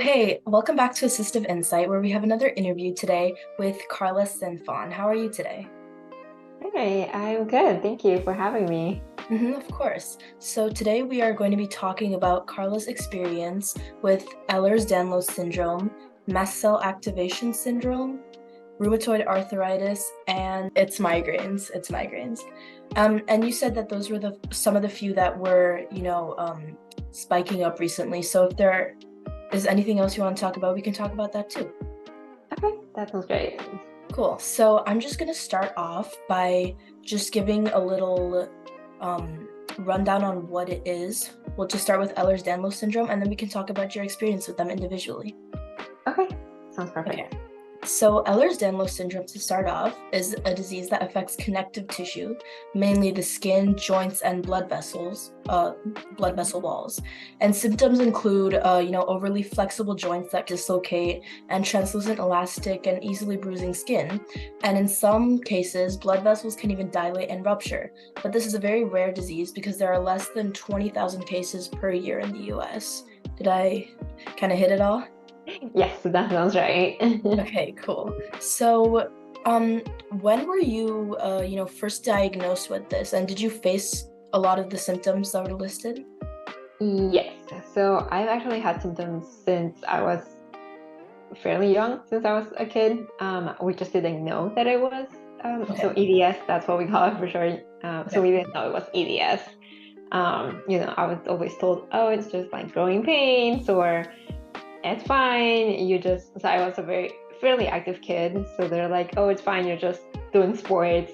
Hey, welcome back to Assistive Insight, where we have another interview today with Carla Sinfon. How are you today? Hey, I'm good. Thank you for having me. Of course. So today we are going to be talking about Carla's experience with Ehlers-Danlos Syndrome, Mast Cell Activation Syndrome, rheumatoid arthritis, and its migraines. And you said that those were some of the few that were, spiking up recently. So if there is anything else you want to talk about, we can talk about that too. Okay, that sounds great. Cool. So I'm just going to start off by just giving a little rundown on what it is. We'll just start with Ehlers-Danlos syndrome, and then we can talk about your experience with them individually. Okay, sounds Okay. perfect. So Ehlers-Danlos syndrome, to start off, is a disease that affects connective tissue, mainly the skin, joints, and blood vessel walls. And symptoms include, overly flexible joints that dislocate, and translucent, elastic, and easily bruising skin. And in some cases, blood vessels can even dilate and rupture. But this is a very rare disease because there are less than 20,000 cases per year in the US. Did I kind of hit it all? Yes, that sounds right. Okay, cool. So, when were you, first diagnosed with this, and did you face a lot of the symptoms that were listed? Yes, so I've actually had symptoms since I was fairly young, since I was a kid. We just didn't know that it was. So Okay. EDS, that's what we call it for short. So Okay. we didn't know it was EDS. I was always told, oh, it's just like growing pains or it's fine. So I was a very fairly active kid. So they're like, oh, it's fine. You're just doing sports.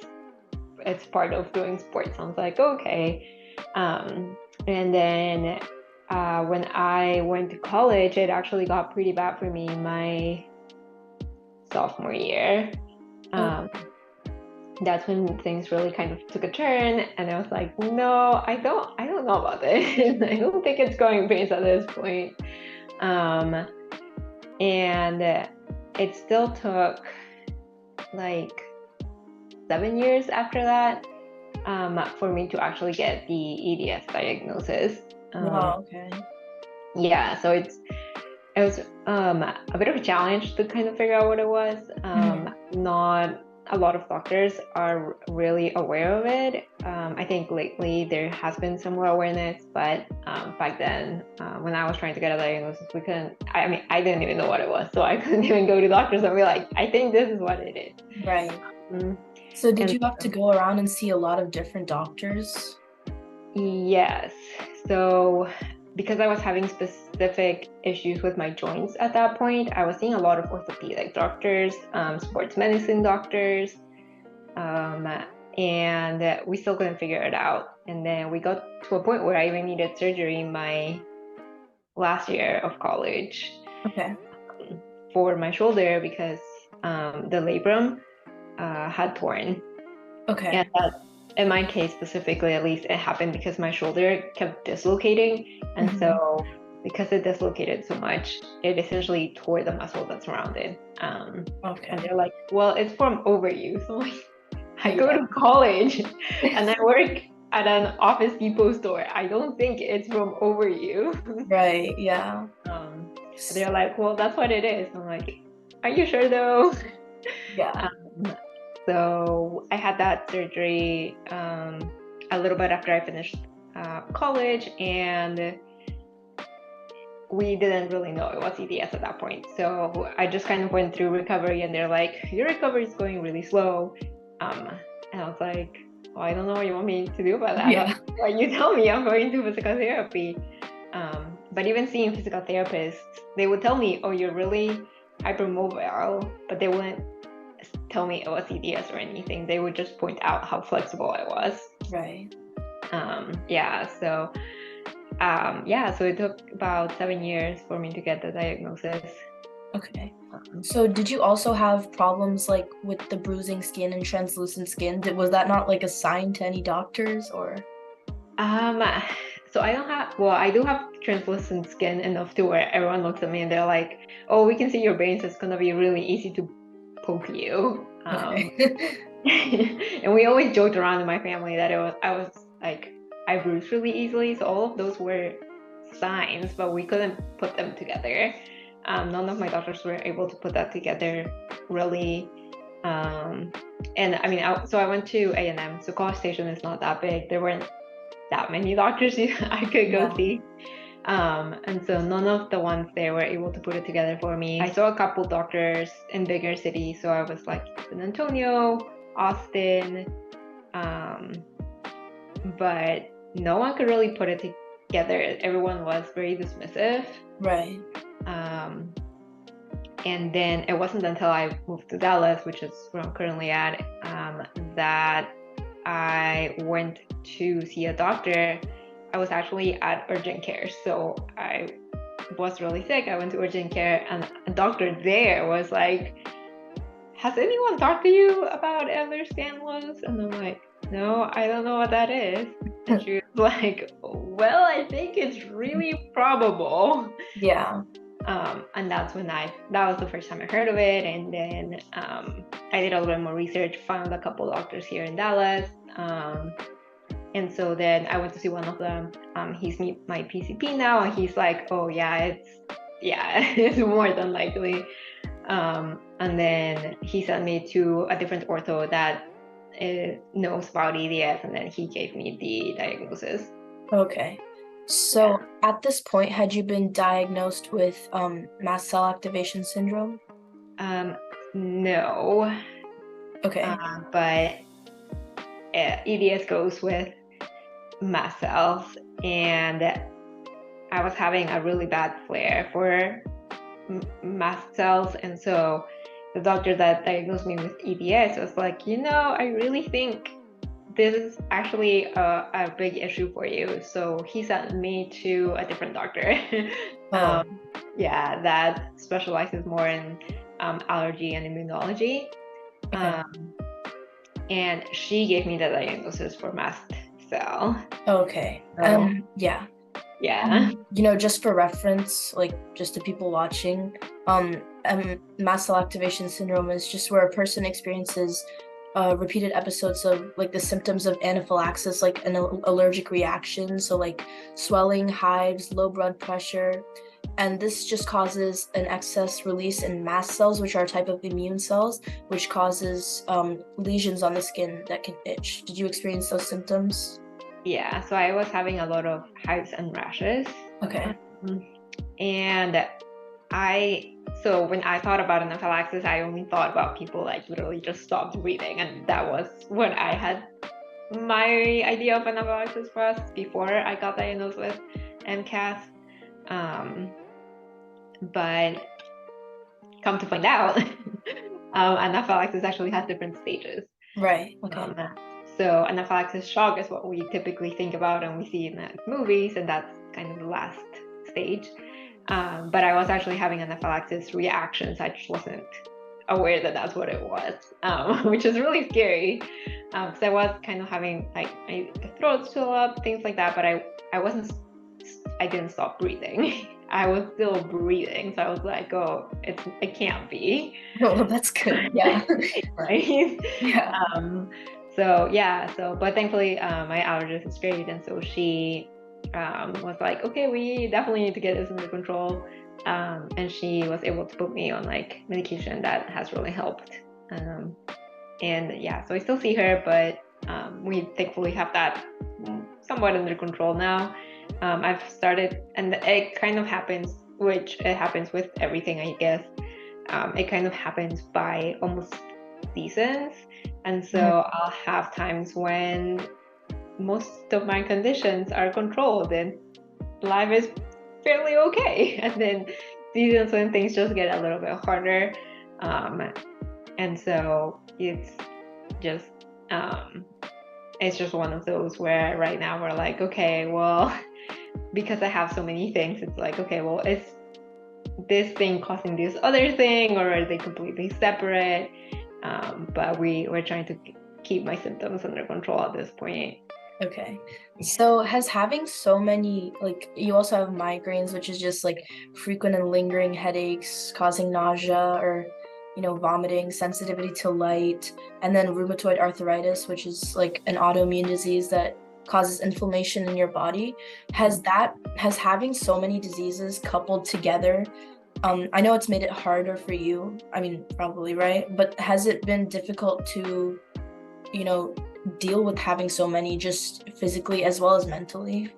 It's part of doing sports. I was like, okay. And then when I went to college, it actually got pretty bad for me my sophomore year. Oh, Um, that's when things really kind of took a turn, and I was like, no, I don't know about this. I don't think it's going pace at this point. Um, and it still took like 7 years after that for me to actually get the EDS diagnosis. Um, wow. Okay. yeah, so it was a bit of a challenge to kind of figure out what it was. Mhm. Not a lot of doctors are really aware of it. I think lately there has been some more awareness, but back then, when I was trying to get a diagnosis, we couldn't. I mean, I didn't even know what it was, so I couldn't even go to doctors and be like, I think this is what it is. Right. Mm, So, did And you have to go around and see a lot of different doctors? yes. So because I was having specific issues with my joints at that point, I was seeing a lot of orthopedic doctors, sports medicine doctors, um, and we still couldn't figure it out. And then we got to a point where I even needed surgery in my last year of college Okay. for my shoulder because the labrum had torn. Okay. And that, in my case specifically, at least, it happened because my shoulder kept dislocating. And Mhm. so, because it dislocated so much, it essentially tore the muscle that's around it. And Okay. they're like, well, it's from overuse. So, like, I go Yeah. to college and I work at an Office Depot store. I don't think it's from overuse. Right. Yeah. Um, S- they're like, well, that's what it is. I'm like, are you sure though? Yeah. Um, so I had that surgery a little bit after I finished college, and we didn't really know it was EDS at that point. So I just kind of went through recovery, and they're like, your recovery is going really slow. Um, and I was like, well, I don't know what you want me to do about that. Yeah. Like, you tell me I'm going to physical therapy. But even seeing physical therapists, they would tell me, oh, you're really hypermobile, but they wouldn't tell me it was EDS or anything. They would just point out how flexible I was. Right. Yeah, so so it took about 7 years for me to get the diagnosis. Okay. Um, So did you also have problems like with the bruising skin and translucent skin? Was that not like assigned to any doctors or? um, so I do have translucent skin enough to where everyone looks at me and they're like, "Oh, we can see your veins. It's gonna be really easy to poke you." Okay. And we always joked around in my family that I was like I bruise really easily, so all of those were signs, but we couldn't put them together. None of my doctors were able to put that together really. And I mean, so I went to A&M, so College Station is not that big. There weren't that many doctors I could go see. And so none of the ones there were able to put it together for me. I saw a couple doctors in bigger cities, so I was like San Antonio, Austin, but no one could really put it together. Everyone was very dismissive. Right. And then it wasn't until I moved to Dallas, which is where I'm currently at, that I went to see a doctor. I was actually at urgent care. So I was really sick. I went to urgent care, and a doctor there was like, has anyone talked to you about Ehlers-Danlos? And I'm like, no, I don't know what that is. And she was like, well, I think it's really probable. Yeah. And that's when that was the first time I heard of it. And then I did a little bit more research, found a couple doctors here in Dallas. And so then I went to see one of them. He's my PCP now, and he's like, oh yeah, it's more than likely. And then he sent me to a different ortho that knows about EDS, and then he gave me the diagnosis. Okay. So at this point, had you been diagnosed with Mast Cell Activation Syndrome? No. Okay. But EDS goes with mast cells, and I was having a really bad flare for mast cells, and so the doctor that diagnosed me with EDS was like, I really think this is actually a big issue for you. So he sent me to a different doctor. That specializes more in allergy and immunology. Okay. And she gave me the diagnosis for mast cell. Okay. Yeah. Just for reference, like just to people watching, Mast Cell Activation Syndrome is just where a person experiences repeated episodes of like the symptoms of anaphylaxis, like an allergic reaction. So like swelling, hives, low blood pressure. And this just causes an excess release in mast cells, which are a type of immune cells, which causes lesions on the skin that can itch. Did you experience those symptoms? Yeah, so I was having a lot of hives and rashes. Okay. And so when I thought about anaphylaxis, I only thought about people like literally just stopped breathing. And that was what I had my idea of anaphylaxis was before I got diagnosed with MCAS. But come to find out, anaphylaxis actually has different stages. Right. Okay. So anaphylaxis shock is what we typically think about and we see in the movies, and that's kind of the last stage. But I was actually having anaphylaxis reactions. I just wasn't aware that that's what it was, which is really scary. Because I was kind of having like my throat swell up, things like that, but I didn't stop breathing. I was still breathing, so I was like, oh, it can't be. Oh, that's good. Yeah. Right. Yeah. But thankfully my allergist is great, and so she was like, okay, we definitely need to get this under control, and she was able to put me on like medication that has really helped, so I still see her, but we thankfully have that somewhat under control now. I've started, and it kind of happens, which it happens with everything, I guess. It kind of happens by almost seasons, and so I'll have times when most of my conditions are controlled and life is fairly okay, and then seasons when things just get a little bit harder, and so it's just one of those where right now we're like, okay, well, because I have so many things, it's like, okay, well, is this thing causing this other thing, or are they completely separate? But we're trying to keep my symptoms under control at this point. Okay. So has having so many, like, you also have migraines, which is just like frequent and lingering headaches causing nausea or, vomiting, sensitivity to light, and then rheumatoid arthritis, which is like an autoimmune disease that causes inflammation in your body. Has having so many diseases coupled together I know it's made it harder for you. I mean, probably, right? But has it been difficult to, you know, deal with having so many, just physically as well as mentally?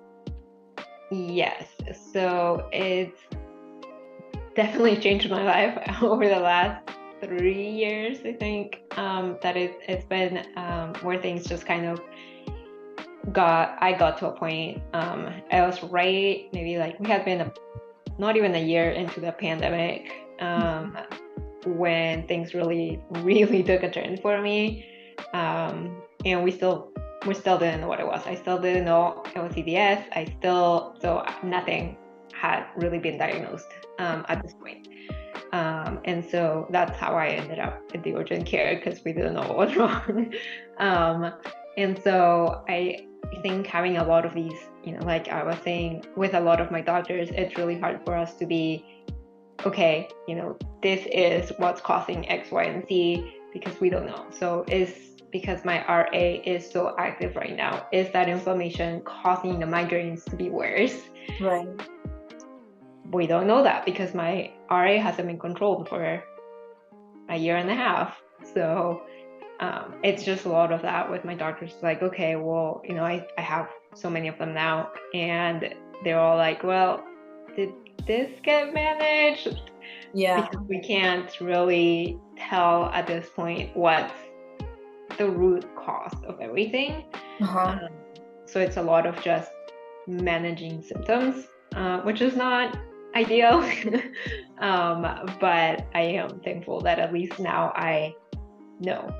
Yes, so it's definitely changed my life over the last 3 years, I think. That it's been where things just kind of I got to a point. I was right, maybe like we had been not even a year into the pandemic, when things really, really took a turn for me. And we still didn't know what it was. I still didn't know it was EDS. So nothing had really been diagnosed at this point. And so that's how I ended up at the urgent care, because we didn't know what was wrong. And so I think having a lot of these, like I was saying, with a lot of my doctors, it's really hard for us to be, okay, this is what's causing X, Y, and Z, because we don't know. So is because my RA is so active right now, is that inflammation causing the migraines to be worse? Right. We don't know that, because my RA hasn't been controlled for a year and a half. So it's just a lot of that with my doctors. Like, okay, well, I have so many of them now, and they're all like, well, did this get managed? Yeah. Because we can't really tell at this point what's the root cause of everything. Uh-huh. So it's a lot of just managing symptoms, which is not ideal. But I am thankful that at least now I know.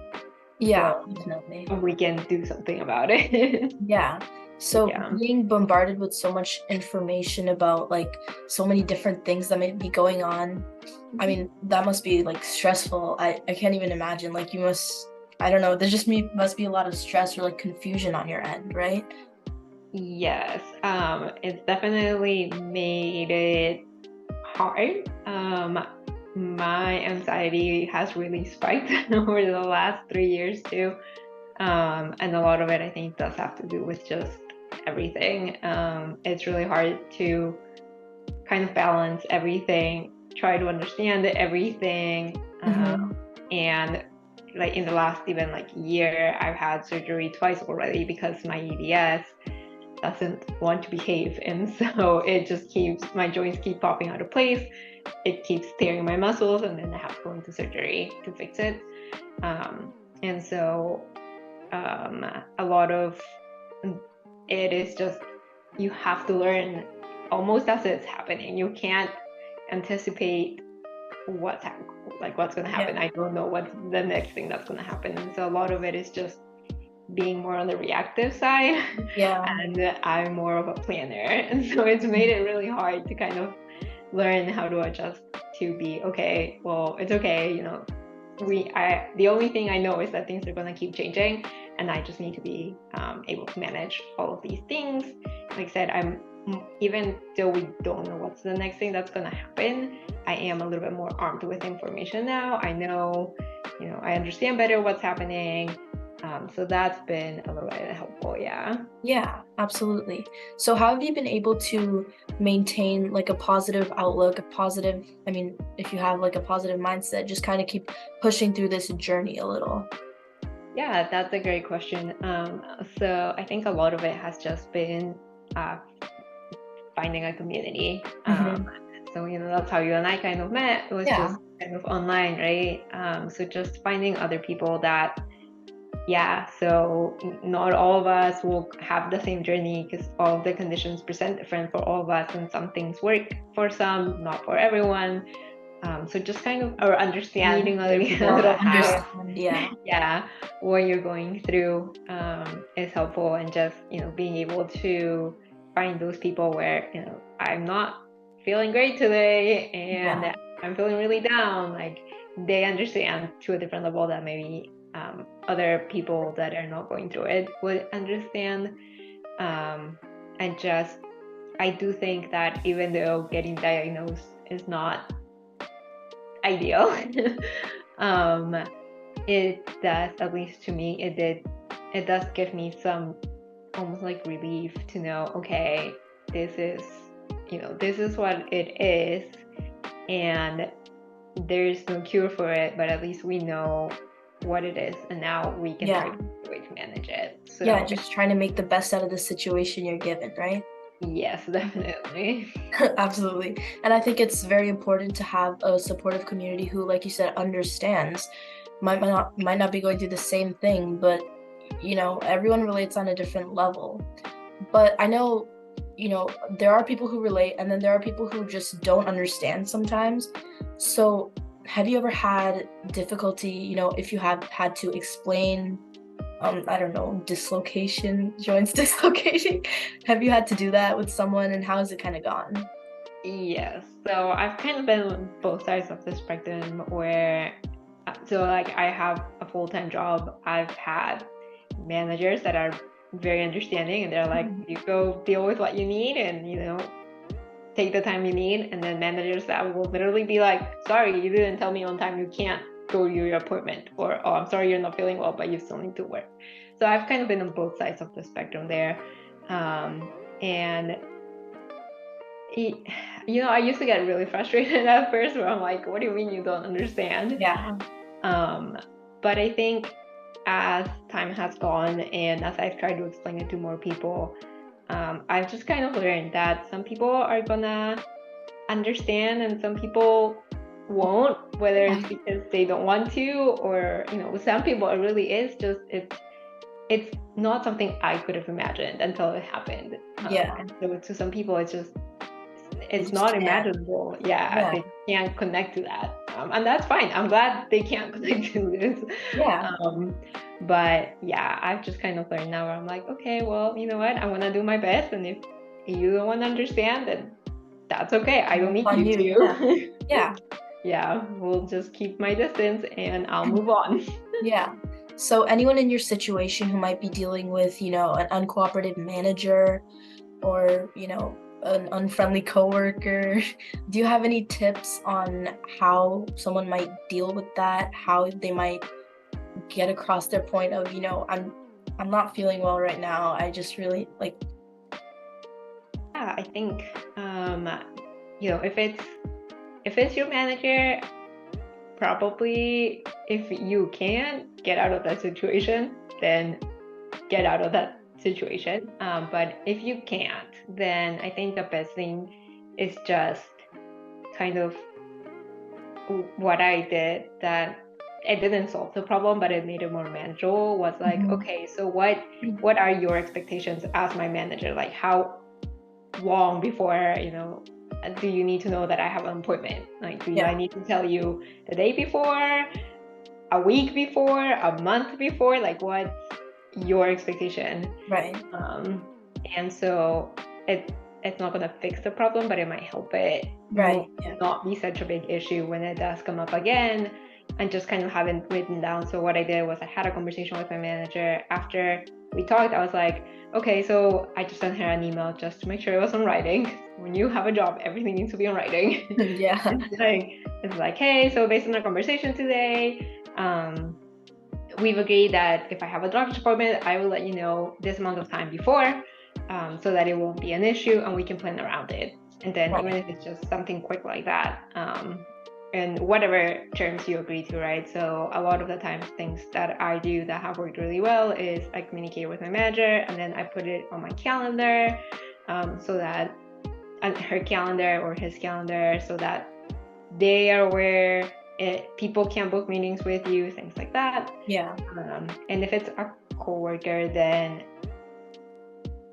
Yeah, So definitely. we can do something about it. Yeah. So Yeah. being bombarded with so much information about like so many different things that may be going on, I mean, that must be like stressful. I can't even imagine. Like you must, I don't know, there just must be a lot of stress or like confusion on your end, right? Yes, it's definitely made it hard. My anxiety has really spiked over the last 3 years too. And a lot of it, I think, does have to do with just everything. It's really hard to kind of balance everything, try to understand everything. And like in the last even like year, I've had surgery twice already because my EDS doesn't want to behave. And so it just my joints keep popping out of place. It keeps tearing my muscles, and then I have to go into surgery to fix it. And so a lot of it is just, you have to learn almost as it's happening. You can't anticipate what's going to happen. Yeah. I don't know what's the next thing that's going to happen. And so a lot of it is just being more on the reactive side. Yeah. And I'm more of a planner. And so it's made it really hard to kind of learn how to adjust to be, okay, well, it's okay, the only thing I know is that things are going to keep changing, and I just need to be able to manage all of these things. Like I said, even though we don't know what's the next thing that's going to happen, I am a little bit more armed with information now. I know, I understand better what's happening. So that's been a little bit helpful, yeah. Yeah, absolutely. So how have you been able to maintain like a positive outlook, I mean, if you have like a positive mindset, just kind of keep pushing through this journey a little? Yeah, that's a great question. So I think a lot of it has just been finding a community. So, that's how you and I kind of met. It was Yeah. just kind of online, right? So just finding other people that, so not all of us will have the same journey, because all of the conditions present different for all of us, and some things work for some, not for everyone. So just kind of, or understanding a little how, what you're going through is helpful. And just, being able to find those people where, I'm not feeling great today, and I'm feeling really down. Like, they understand to a different level that maybe other people that are not going through it would understand. And just, I do think that even though getting diagnosed is not ideal, it does, at least to me, it does give me some almost like relief to know, okay, this is what it is, and there's no cure for it, but at least we know what it is, and now we can try to find a way to manage it. So yeah, just trying to make the best out of the situation you're given, right? yes, definitely. Absolutely. And I think it's very important to have a supportive community who, like you said, understands. Might not be going through the same thing, but everyone relates on a different level. But I know, there are people who relate, and then there are people who just don't understand sometimes. So have you ever had difficulty, if you have had to explain, I don't know, joints dislocating? Have you had to do that with someone, and how has it kind of gone? Yes, so I've kind of been on both sides of the spectrum where, so like I have a full-time job. I've had managers that are very understanding, and they're like, you go deal with what you need, and take the time you need. And then managers that will literally be like, sorry, you didn't tell me on time, you can't go to your appointment, or oh, I'm sorry you're not feeling well, but you still need to work. So I've kind of been on both sides of the spectrum there. And I used to get really frustrated at first, where I'm like, what do you mean you don't understand? Yeah. But I think as time has gone, and as I've tried to explain it to more people, I've just kind of learned that some people are gonna understand and some people won't, whether it's because they don't want to, or with some people it really is just it's not something I could have imagined until it happened. And so to some people it's not imaginable. Yeah, they can't connect to that, and that's fine. I'm glad they can't connect to this. But yeah, I've just kind of learned now where I'm like, okay, well, you know what, I want to do my best, and if you don't want to understand, then that's okay. I don't need you to. Yeah, we'll just keep my distance and I'll move on. Yeah. So anyone in your situation who might be dealing with, an uncooperative manager, or, an unfriendly coworker, do you have any tips on how someone might deal with that? How they might get across their point of, I'm not feeling well right now. I just really like. Yeah, I think, if it's your manager, probably if you can get out of that situation, then get out of that situation. But if you can't, then I think the best thing is just kind of what I did, that it didn't solve the problem, but it made it more manageable, was like, okay, so what are your expectations as my manager? Like, how long before, do you need to know that I have an appointment? Like, I need to tell you the day before, a week before, a month before? Like, what's your expectation? Right. And so it's not going to fix the problem, but it might help it not be such a big issue when it does come up again, and just kind of have it written down. So what I did was I had a conversation with my manager. After we talked, I was like, okay, so I just sent her an email just to make sure it was in writing. When you have a job, everything needs to be in writing. It's like, hey, so based on our conversation today, we've agreed that if I have a doctor's appointment, I will let you know this amount of time before, so that it won't be an issue and we can plan around it. And then even if it's just something quick like that, and whatever terms you agree to, right? So a lot of the times, things that I do that have worked really well is I communicate with my manager, and then I put it on my calendar, so that her calendar or his calendar, so that they are aware. People can book meetings with you, things like that. And if it's a coworker, then,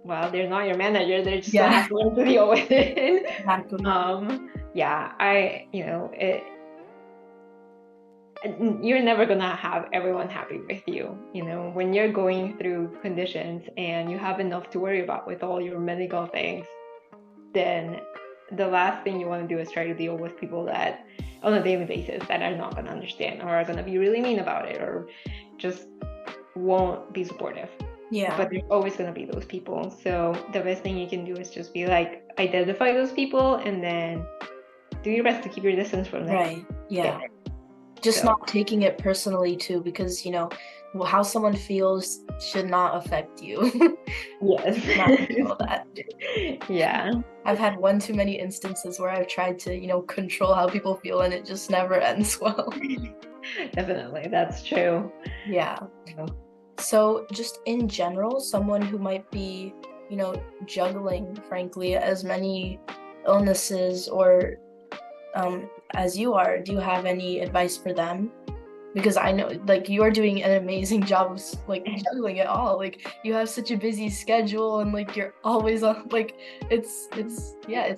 well, they're not your manager. They're just gonna have to learn to deal with it. You're never gonna have everyone happy with you. When you're going through conditions and you have enough to worry about with all your medical things, then the last thing you want to do is try to deal with people that on a daily basis that are not going to understand, or are going to be really mean about it, or just won't be supportive. But there's always going to be those people. So the best thing you can do is just be like, identify those people and then do your best to keep your distance from them. Just not taking it personally too, because how someone feels should not affect you. Yes. Not control that. Yeah. I've had one too many instances where I've tried to, control how people feel, and it just never ends well. Definitely, that's true. Yeah. So just in general, someone who might be, juggling, frankly, as many illnesses or as you are, do you have any advice for them? Because I know, like, you are doing an amazing job of like juggling it all. Like, you have such a busy schedule, and like you're always on. Like, it's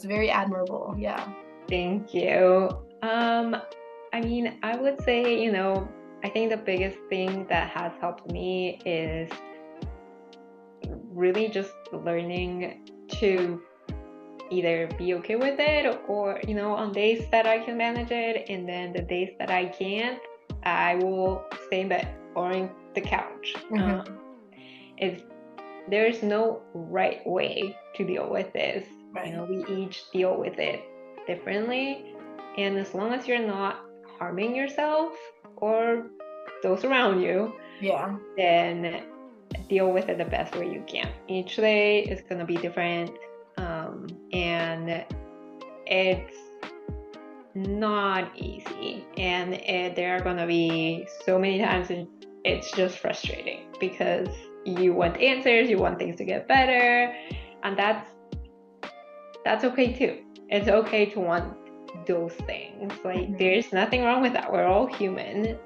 very admirable. Yeah. Thank you. I mean, I would say, I think the biggest thing that has helped me is really just learning to either be okay with it, or, on days that I can manage it, and then the days that I can't, I will stay in bed or in the couch. There's no right way to deal with this. Right. We each deal with it differently, and as long as you're not harming yourself or those around you, then deal with it the best way you can. Each day is going to be different, and it's not easy, and there are going to be so many times it's just frustrating because you want answers, you want things to get better, and that's okay too. It's okay to want those things. Like, there's nothing wrong with that. We're all human.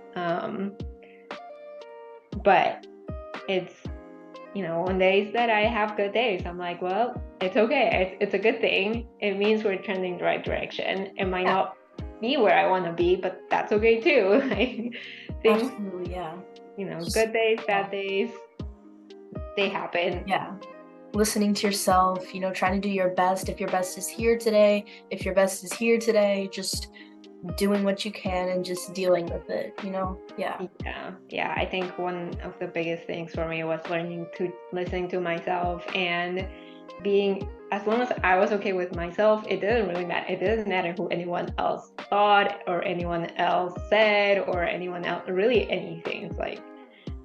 But it's, on days that I have good days, I'm like, well, it's okay. It's a good thing. It means we're trending the right direction. It might not be where I want to be, but that's okay too. Absolutely, yeah. Good days, bad days, they happen. Yeah. Listening to yourself, trying to do your best. If your best is here today, just doing what you can and just dealing with it, Yeah, I think one of the biggest things for me was listening to myself, and being, as long as I was okay with myself, it didn't really matter. It didn't matter who anyone else thought or anyone else said or anyone else, really anything. It's like,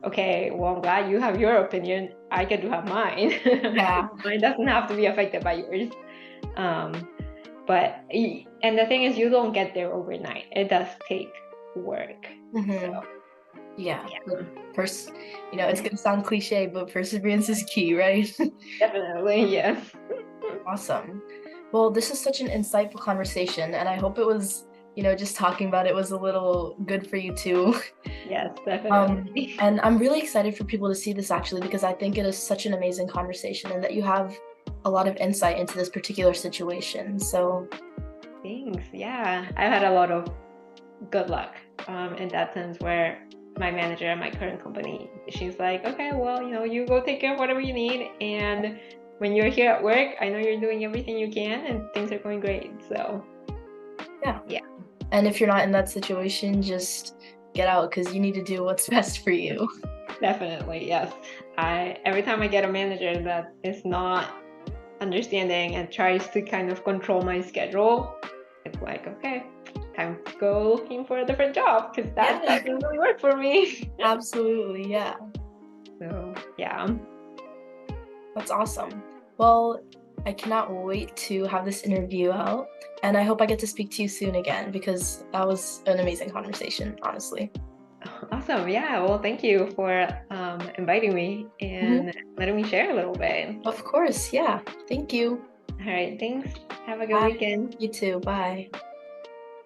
okay, well, I'm glad you have your opinion. I get to have mine. Yeah. Mine doesn't have to be affected by yours. But, and the thing is, you don't get there overnight. It does take work. So, yeah. First, it's going to sound cliche, but perseverance is key, right? Definitely, yes. Awesome. Well, this is such an insightful conversation, and I hope it was, just talking about it was a little good for you too. Yes, definitely. And I'm really excited for people to see this, actually, because I think it is such an amazing conversation, and that you have a lot of insight into this particular situation. So thanks. Yeah, I've had a lot of good luck in that sense, where my manager at my current company, she's like, okay, well, you go take care of whatever you need, and when you're here at work, I know you're doing everything you can and things are going great. So yeah. And if you're not in that situation, just get out, because you need to do what's best for you. Definitely, yes. Every time I get a manager that is not understanding and tries to kind of control my schedule, it's like, okay, time to go looking for a different job, because that doesn't really work for me. Absolutely, yeah. So yeah. That's awesome. Well, I cannot wait to have this interview out, and I hope I get to speak to you soon again, because that was an amazing conversation, honestly. Awesome. Yeah, well, thank you for inviting me and letting me share a little bit. Of course, yeah. Thank you. All right, thanks. Have a good weekend. You too. Bye.